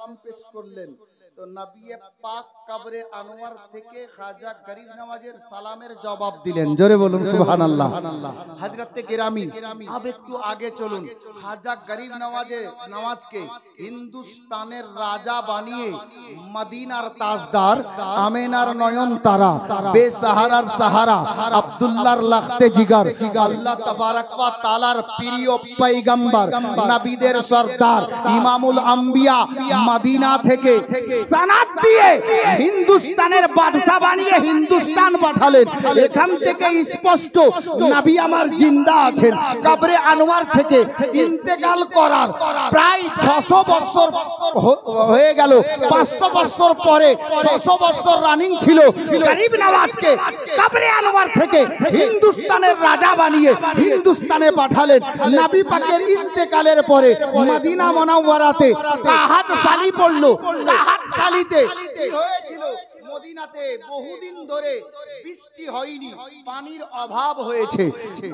সালাম পেশ করলেন। তো নবী পাক কবরে আনোয়ার থেকে খাজা গরিব নওয়াজের সালামের জবাব দিলেন। জোরে বলুন সুবহানাল্লাহ। হযরতে গিরামি, अब একটু আগে চলুন। খাজা গরিব নওয়াজকে হিন্দুস্তানের রাজা বানিয়ে মদিনার তাজদার, আমেনার নয়ন তারা, বেসাহারার সাহারা, আব্দুল্লাহর লাখতে জিগার, আল্লাহ তাবারক ওয়া তাআলার প্রিয় পয়গম্বর, নবীদের সরদার, ইমামুল আম্বিয়া মদিনা থেকে সনদ দিয়ে হিন্দুস্তানের বাদশা বানিয়ে হিন্দুস্তান পাঠালেন। এখান থেকে স্পষ্ট নবী আমার জিন্দা আছেন। কবরে আনোয়ার থেকে ইন্তেকাল করার প্রায় 600 বছর হয়ে গেল। 500 বছর পরে 600 বছর রানিং ছিল। গরিব নওয়াজকে কবরে আনোয়ার থেকে হিন্দুস্তানের রাজা বানিয়ে হিন্দুস্তানে পাঠালেন। নবী পাকের ইন্তেকালের পরে মদিনা মুনাওয়ারাতে কাহাত সালি পড়ল। কাহাত সালিতে কি হয়েছিল? মদিনাতে বহুদিন ধরে বৃষ্টি হয়নি, পানির অভাব হয়েছে।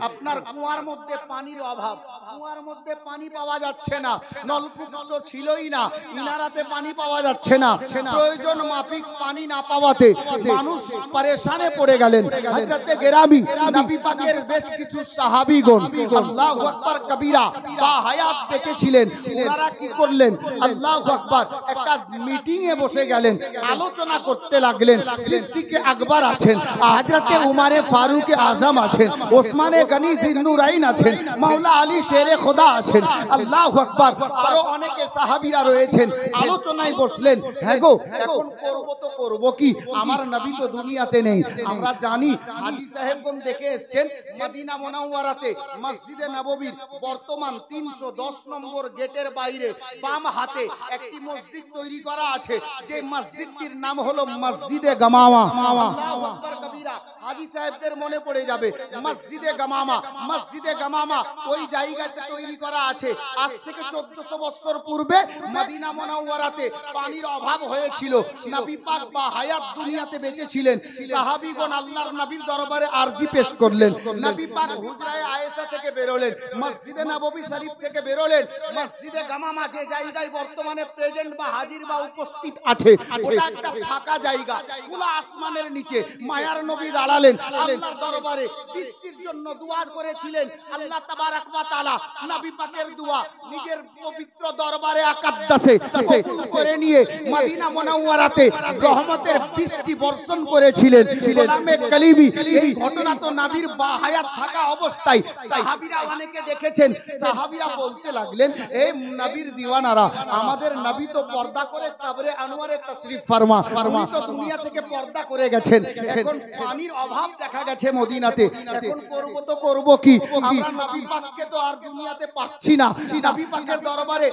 আপনার কুয়ার মধ্যে পানির অভাব, কুয়ার মধ্যে পানি পাওয়া যাচ্ছে না, নলকূপ তো ছিলই না, ইনারাতে পানি পাওয়া যাচ্ছে না। প্রয়োজন মাফিক পানি না পাওয়াতে মানুষ পরেশানে পড়ে গেলেন। হযরতে গিরামি নবী পাকের বেশ কিছু সাহাবীগণ আল্লাহু আকবার কবীরা বা হায়াত বেঁচে ছিলেন। ওনারা কি করলেন? আল্লাহু আকবার, একটা মিটিং এ বসে গেলেন, আলোচনা করতে লাগলেন। সিদ্দিকে আকবর আছেন, হযরতে উমারে ফারুক আজম আছেন, ওসমানে গনি জিন্নুরাইন আছেন, মাওলা আলী শেরে খোদা আছেন, আল্লাহু আকবার, আরো অনেকে সাহাবীরা রয়েছেন। আলোচনায় বসলেন। হ্যাঁ গো, এখন করব তো করব কি, আমার নবী তো দুনিয়াতে নেই। আমরা জানি হাজী সাহেবগণ দেখে এসেছেন মদিনা মুনাওয়ারাতে মসজিদে নববীর বর্তমান 310 নম্বর গেটের বাইরে বাম হাতে একটি মসজিদ তৈরি করা আছে, যে মসজিদটির নাম হলো মসজিদে গামামা। আল্লাহু আকবার কবীরা। হাজী সাহেবদের মনে পড়ে যাবে মসজিদে গামামা। মসজিদে গামামা ওই জায়গাতে তৈরি করা আছে। আজ থেকে 1400 বছর পূর্বে মদিনা মুনাওয়ারাতে পানির অভাব হয়েছিল। নবী পাক বা হায়াত দুনিয়াতে বেঁচে ছিলেন। সাহাবীগণ আল্লাহর নবীর দরবারে আরজি পেশ করলেন। নবী পাক হুজরায়ে আয়েশা থেকে বেরোলেন, মসজিদে নববী শরীফ থেকে বেরোলেন। মসজিদে গামামা যে জায়গায় বর্তমানে প্রেজেন্ট বা হাজির বা উপস্থিত আছে, ওটা একটা ফাঁকা জায়গা, খোলা আসমানের নিচে। মায়ার নবী দাঁড়ালেন আল্লাহর দরবারে, বৃষ্টির জন্য দোয়া করেছিলেন। আল্লাহ তাবারক ওয়া তাআলা নবী পাকের দোয়া নিজের পবিত্র দরবারে আকাদ্দাসে কবুল করে নিয়ে মদিনা মুনাওয়ারাতে রহমতের বৃষ্টি বর্ষণ করেছিলেন। গোলামে কালিমি এই ঘটনা তো নবীর বা হায়াত থাকা অবস্থায় সাহাবীরা অনেকে দেখেছেন। সাহাবীরা বলতে লাগলেন, এই নবীর দিওয়ানারা, আমাদের নবী তো পর্দা করে কবরে আনোয়ারে তাশরীফ ফরমা, উনি তো দুনিয়া থেকে পর্দা করে গেছেন। এখন পানির অভাব দেখা গেছে মদিনাতে, এখন করব তো করব কি, আমরা নবী পাককে তো আর দুনিয়াতে পাচ্ছি না। নবী পাকের দরবারে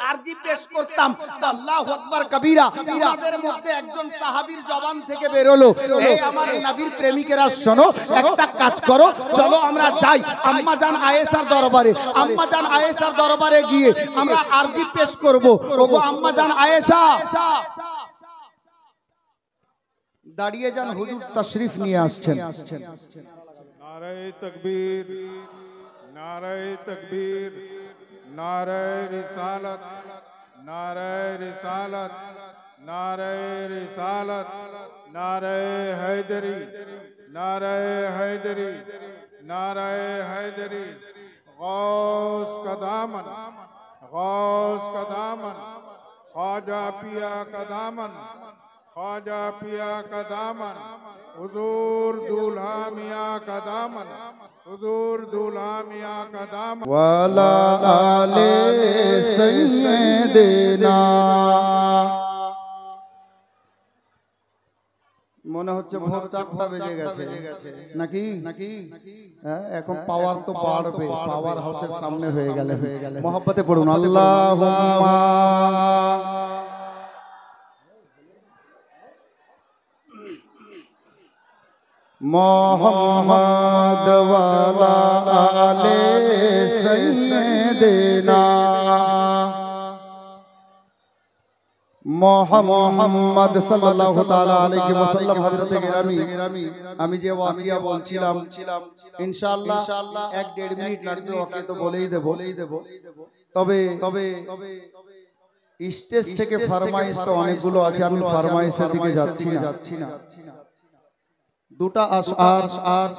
আরজি পেশ করতাম। আল্লাহু আকবার কবীরা। তাদের মধ্যে একজন সাহাবীর জবান থেকে বেরোলো, হে আমার নবীর প্রেমিকেরা শোনো, একটা কাজ করো, চলো আমরা যাই আম্মা জান আয়েশার দরবারে। আম্মা জান আয়েশার দরবারে গিয়ে আমরা আরজি পেশ করব। ওগো আম্মা জান আয়েশা, দাঁড়িয়ে যান, হুজুর তাশরীফ নিয়ে আসছেন। नारे तकबीर, नारे तकबीर, नारे रिसालत, नारे रिसालत, नारे रिसालत, नारे हैदरी, नारे हैदरी, नारे हैदरी। गौस का दामन, गौस का दामन, ख्वाजा पिया का दामन, ख्वाजा पिया का दामन, हुजूर दूल्हा मियाँ का दामन, हुजूर दूल्हा मियाँ का दामन। वाला आले सैयदना। মনে হচ্ছে ভোর 4টা বেজে গেছে নাকি? হ্যাঁ, এখন পাওয়ার তো বাড়বে, পাওয়ার হাউসের সামনে হয়ে গেলে মহব্বতে পড়ুন আল্লাহুম্মা मोहम्मद वाला आले सैयदना। मोहम्मद सल्लल्लाहु ताला अलैहि वसल्लम। हजरते गिरामी, আমি যে ওয়াকিয়া বলছিলাম ইনশাআল্লাহ 1-1.5 মিনিট লাগবে, ওকে তো বলেই দেব। তবে স্টেজ থেকে ফরমাইশ তো অনেকগুলো আছে, আমি ফরমাইশের দিকে যাচ্ছি না। দুটা আশআর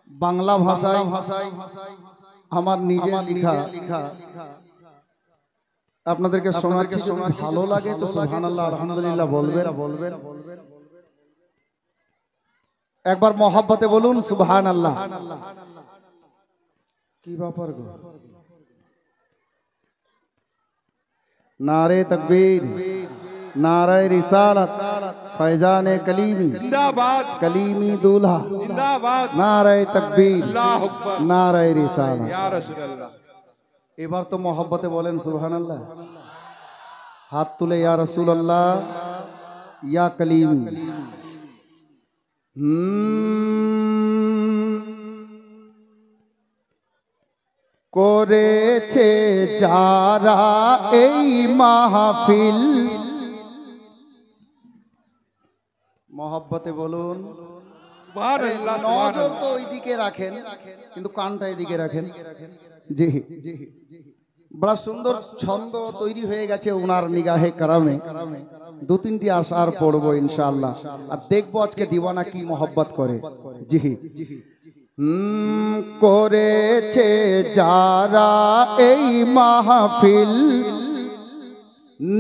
বাংলা ভাষায় আমার নিজের লেখা আপনাদেরকে শোনাচ্ছি। ভালো লাগে তো সুবহানাল্লাহ আলহামদুলিল্লাহ বলবেন। একবার মহব্বতে বলুন সুবহানাল্লাহ। কি ব্যাপার গো? नारे तकबीर, नारे रिसालत, फैजाने कलीमी जिंदाबाद, कलीमी दूल्हा, जिंदाबाद, नारे तकबीर, अल्लाहु अकबर, नारे रिसालत। या रसूलल्लाह। এবার তো মহব্বতে বলেন সুবহানাল্লাহ। হাত তুলে ইয়া রাসূলুল্লাহ, ইয়া কলিমি। করেছে যারা এই মাহফিল, মহব্বতে বলুন সুবহানাল্লাহ। নজর তো ওইদিকে রাখেন কিন্তু কানটা এদিকে রাখেন। জি বড় সুন্দর ছন্দ তৈরি হয়ে গেছে ওনার নিগাহে কারামে। দু তিনটি আশার পড়বো ইনশাআল্লাহ, আর দেখবো আজকে দিওয়ানা কি মহব্বত করে। জি করেছে যারা এই মাহফিল,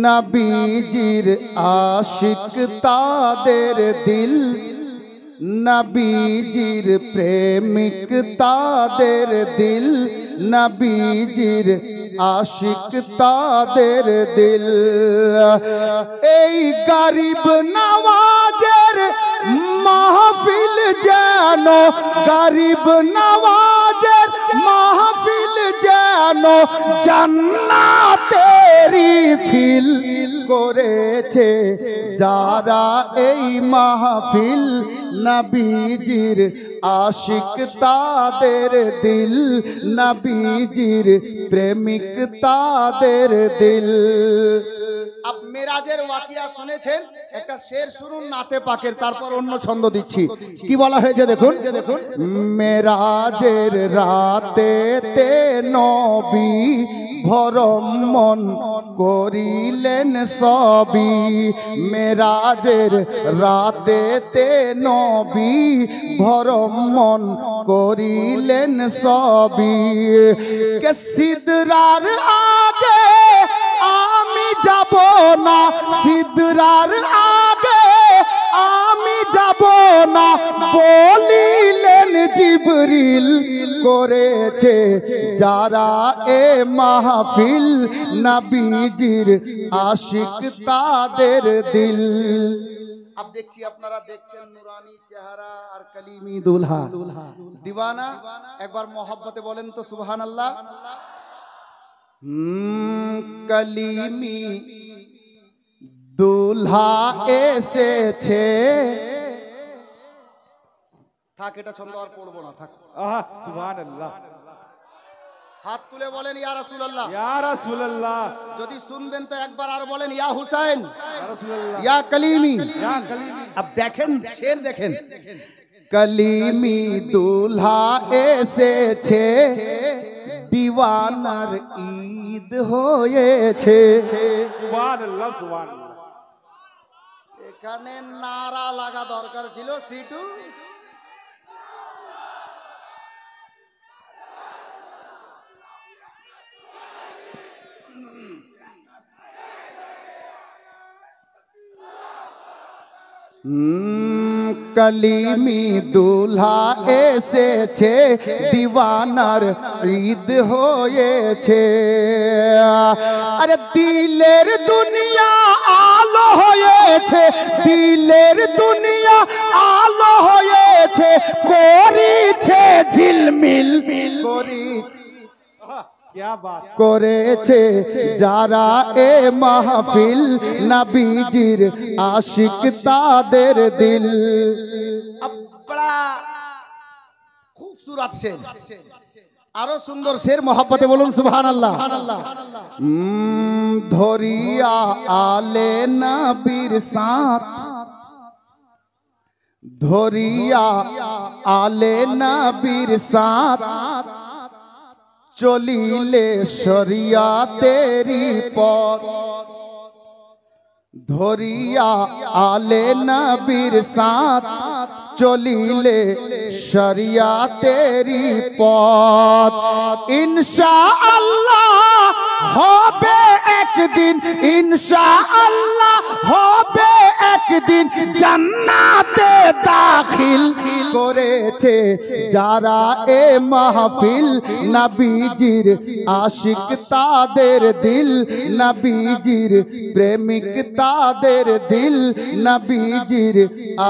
নবীজির আশিক তাদের দিল, নবীজির প্রেমিক তাদের দিল, নবীজির আশিক তাদের দিল। এই গরিব নওয়াজের মাহফিল যেন, গরিব নওয়াজের মাহফিল যেন জান্নাতেরি ফিল। করেছে যারা এই মাহফিল, নবীজির আশিক তাদের দিল, নবীজির প্রেমিক তাদের দিল। আপ মেরাজের ওয়াকিয়া শুনেছেন, একটা শের শুনুন নাতে পাকের, তারপর অন্য ছন্দ দিচ্ছি। কি বলা হয়েছে দেখুন। মেরাজের রাতে তে নবী ভরম মন করিলেন সবই, মেরাজের রাতে তে নবী ভরম মন করিলেন সবই। কে সিদরার আগে আমি যাব না, সিদরার আগে আমি যাব না বলিলেন জিবরিল। করেছে যারা এ মাহফিল, নবীজির আশিক তাদের দিল। अब देखছি আপনারা দেখছেন নুরানি চেহারা আর কলিমি দুলহা দিওয়ানা। একবার মহব্বতে বলেন তো সুবহানাল্লাহ। কলিমি দুলহা এসেছে। থাক, এটা ছন্দ আর পড়বো না, থাক। আহা সুবহানাল্লাহ। হাত তুলে বলেন ইয়া রাসূলুল্লাহ, ইয়া রাসূলুল্লাহ। যদি শুনবেন তো একবার আর বলেন ইয়া হুসাইন, ইয়া রাসূলুল্লাহ, ইয়া কলিমি। ইয়া কলিমি। अब দেখেন শের দেখেন। কলিমি দুলহা এসেছে, দিওয়ানার ঈদ হয়েছে। সুবহানাল্লাহ, সুবহানাল্লাহ। এখানে নারা লাগা দরকার ছিল সিটু। কলিমি দুলহা এসেছে, দিওয়ানার ঈদ হয়েছে। আরে দিলের দুনিয়া আলো হয়েছে, দিলের দুনিয়া আলো হয়েছে, করিছে ঝিলমিল করি। क्या बात। করেছে যারা এ মাহফিল, নবীজির আশিক তাদের দিল। বড়া খুবসুরত শের, আরো সুন্দর শের, মহব্বতে বলুন সুবহানাল্লাহ। ধরিয়া আলে নবীর সাথ, ধরিয়া আলে নবীর সাথ, চলিলে শরিয়াতেরি পথ ধরিয়া আলে নবীর সাথ চলিলে শরিয়াতেরি পথ ইনশাআল্লাহ হবে একদিন ইনশাআল্লাহ হবে একদিন জান্নাতে দাখিল করেছে যারা এ মাহফিল নবীজির আশিক তাদের দিল নবীজির প্রেমিক তাদের দিল নবীজির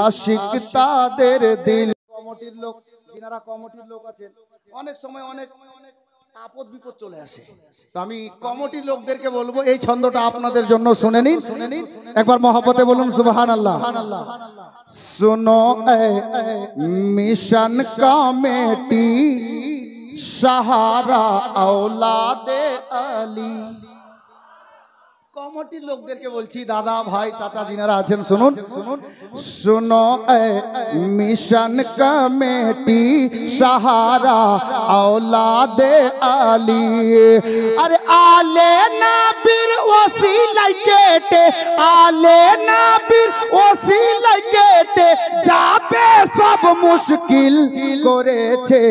আশিক তাদের দিল। কমিটির লোক যিনারা কমিটির লোক আছেন অনেক সময় অনেক আপদ বিপদ চলে আসে, তো আমি কমিটির লোকদেরকে বলবো এই ছন্দটা আপনাদের জন্য শুনে নিন একবার মহব্বতে বলুন সুবহানাল্লাহ। सुनो ए मिशन कमेटी सहारा औलादे अली কমিটির লোকদেরকে বলছি দাদা ভাই চাচা যিনারা আছেন শুনুন सुनो ए मिशन कमेटी सहारा औलादे अली अरे आले नबीर ওসিলাই কেটে আলে নবীর ওসিলাই কেটে যাবে সব মুশকিল করেছে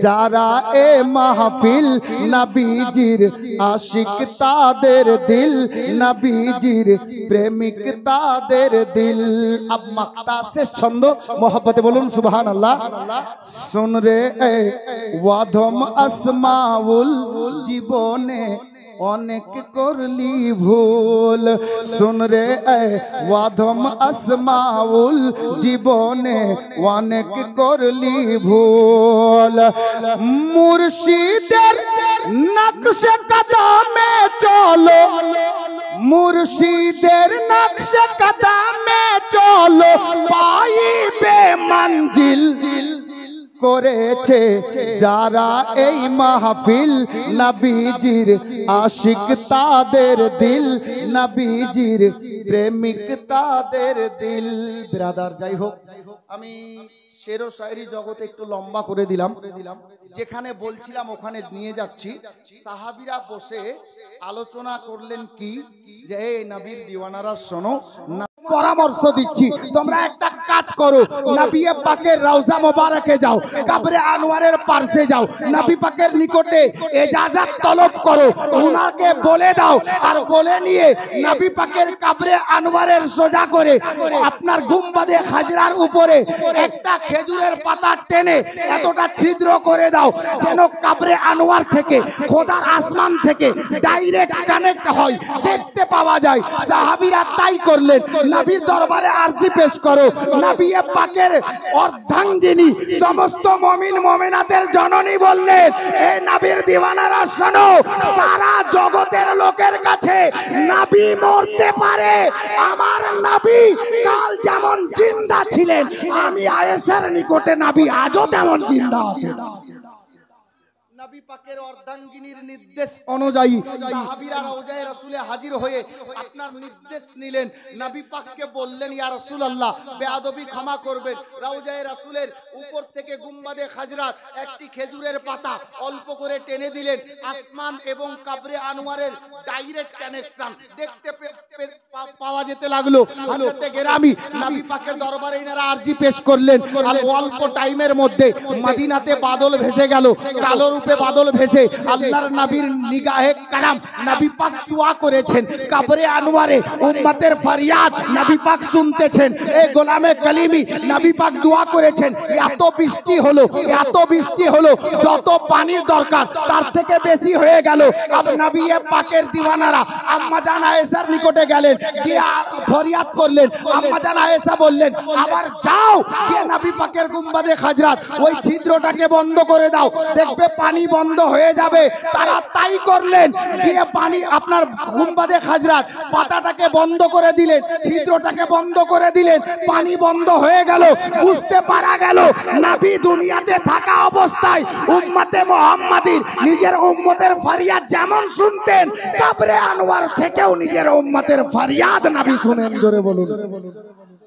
যারা এ মাহফিল নবীজির আশিক তাদের দিল নবীজির প্রেমিক তাদের দিল। अब मक्ता से छंद मोहब्बत बोलूं सुबहानअल्लाह। सुन रे वाधम আসমাউল জীবনে অনেক করলি ভুল শুন রে ওয়াধম আসমাউল জীবনে অনেক করলি ভুল মুর্শিদের নকশে কদমে চলো মুর্শিদের নকশে কদমে চলো পাইবে মঞ্জিল করেছে যারা এই মাহফিল নবীজির আশিক তাদের দিল নবীজির প্রেমিক তাদের দিল। ব্রাদার যাই হোক আমি শের ও শায়রি জগতে একটু লম্বা করে দিলাম, যেখানে বলছিলাম ওখানে নিয়ে যাচ্ছি। সাহাবীরা বসে আলোচনা করলেন কি যে এই নবীর দিওয়ানারা শোনো পরামর্শ দিচ্ছি তোমরা একটা কাজ করো নবী পাকের রওজা মোবারকে যাও কবরে আনোয়ারের পাশে যাও নবী পাকের নিকটে ইজাজত তলব করো উনাকে বলে দাও আর বলে নিয়ে নবী পাকের কবরে আনোয়ারের সোজা করে আপনার গুম্বাদে খাজরার উপরে একটা খেজুরের পাতা টেনে এতটা ছিদ্র করে দাও যেন কবরে আনোয়ার থেকে খোদার আসমান থেকে ডাইরেক্ট কানেক্ট হয় দেখতে পাওয়া যায়। সাহাবীরা তাই করলেন। নবীর দরবারে আরজি পেশ করো নবী পাকের অর্ধাঙ্গিনী সমস্ত মুমিন মুমিনাতের জননী বললেন এই নবীর দিওয়ানারা শোনো সারা জগতের লোকের কাছে নবী মরতে পারে আমার নবী কাল যেমন জিন্দা ছিলেন আমি আয়েশার নিকটে নবী আজও তেমন জিন্দা আছেন। নবী পাকের অর্ধাঙ্গিনীর নির্দেশ অনুযায়ী সাহাবীরা রওজায়ে রাসূলে হাজির হয়ে আপনার নির্দেশ নিলেন। নবী পাককে বললেন ইয়া রাসূলুল্লাহ বেয়াদবি ক্ষমা করবেন রওজায়ে রাসূলের উপর থেকে গুম্বাদে খাজরাত একটি খেজুরের পাতা অল্প করে টেনে দিলেন। আসমান এবং কবরে আনোয়ারের ডাইরেক্ট কানেকশন দেখতে পাওয়া যেতে লাগলো। হযরতে গেরামি নবী পাকের দরবারে ইনারা আরজি পেশ করলেন আর অল্প টাইমের মধ্যে মদিনাতে বাদল ভেসে গেল কালো রূপে বাদল ভেসে আল্লাহর নবীর নিগাহে কারাম নবী পাক দোয়া করেছেন কবরে আনোয়ারে উম্মতের ফরিয়াদ নবী পাক শুনতেছেন। এই গোলামে কলিমি নবী পাক দোয়া করেছেন এত বৃষ্টি হলো যত পানির দরকার তার থেকে বেশি হয়ে গেল। আব নবী পাকের দিওয়ানারা আম্মা জান আয়েশার নিকটে গেলেন গিয়ে ফরিয়াদ করলেন। আম্মা জান আয়েশা বললেন আবার যাও গিয়ে নবী পাকের গুম্বাদে খাজরাত ওই ছিদ্রটাকে বন্ধ করে দাও দেখবে পানি বন্ধ হয়ে যাবে। তারা তাই করলেন গিয়ে পানি আপনার গুম্বাদে খাজরাত পাতাটাকে বন্ধ করে দিলেন ছিদ্রটাকে বন্ধ করে দিলেন পানি বন্ধ হয়ে গেল। বুঝতে পারা গেল নবী দুনিয়াতে থাকা অবস্থায় উম্মতে মুহাম্মাদির নিজের উম্মতের ফরিয়াদ যেমন শুনতেন কবরে আনোয়ার থেকেও নিজের উম্মতের ফরিয়াদ নবী শুনেন। জোরে বলুন।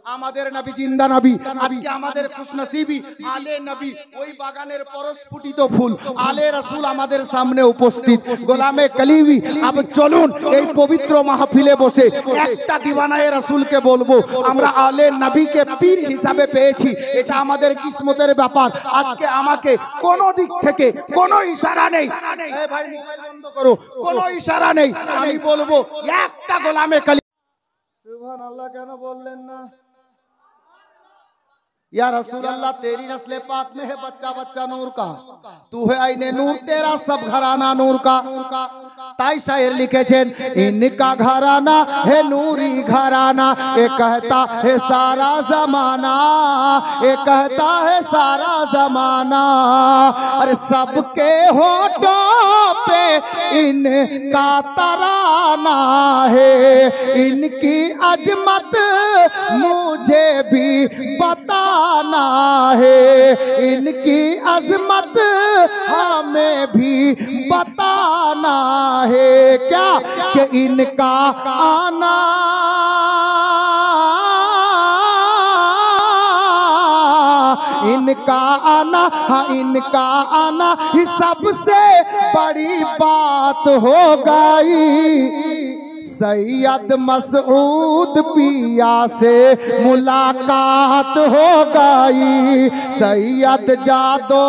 আমাদের নবী জিন্দা নবী। আজকে আমাদের খুশনসিবি আলে নবী, ওই বাগানের পরস্ফুটিত ফুল আলে রাসূল আমাদের সামনে উপস্থিত। গোলামে কলিমি, আব চলুন এই পবিত্র মাহফিলে বসে একটা দিওয়ানায়ে রাসূলকে বলবো আমরা আলে নবীকে পীর হিসাবে পেয়েছি। এটা আমাদের কিসমতের ব্যাপার। আজকে আমাকে কোনো দিক থেকে কোনো ইশারা নেই, এই ভাই মোবাইল বন্ধ করো, কোনো ইশারা নেই, আমি বলবো একটা গোলামে কলিমি। সুবহানাল্লাহ কেন বললেন না? या रसूल अल्लाह तेरी नस्ल पाक में है बच्चा बच्चा नूर का, तू है आईने नूर, तेरा सब घराना नूर का। ताई शायर लिखेছেন इनका घराना है नूरी घराना, ये कहता है सारा जमाना, ये कहता है सारा जमाना। अरे सबके होठों पे इनका तराना है, इनकी अजमत मुझे भी बताना है, इनकी अजमत हमें भी बताना है। क्या कि इनका आना इनका आना, हाँ इनका आना ही सबसे बड़ी बात हो गई। सैयद मसऊद पिया से मुलाकात हो गई, सैयद जादो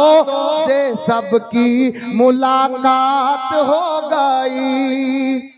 से सबकी मुलाकात हो गई।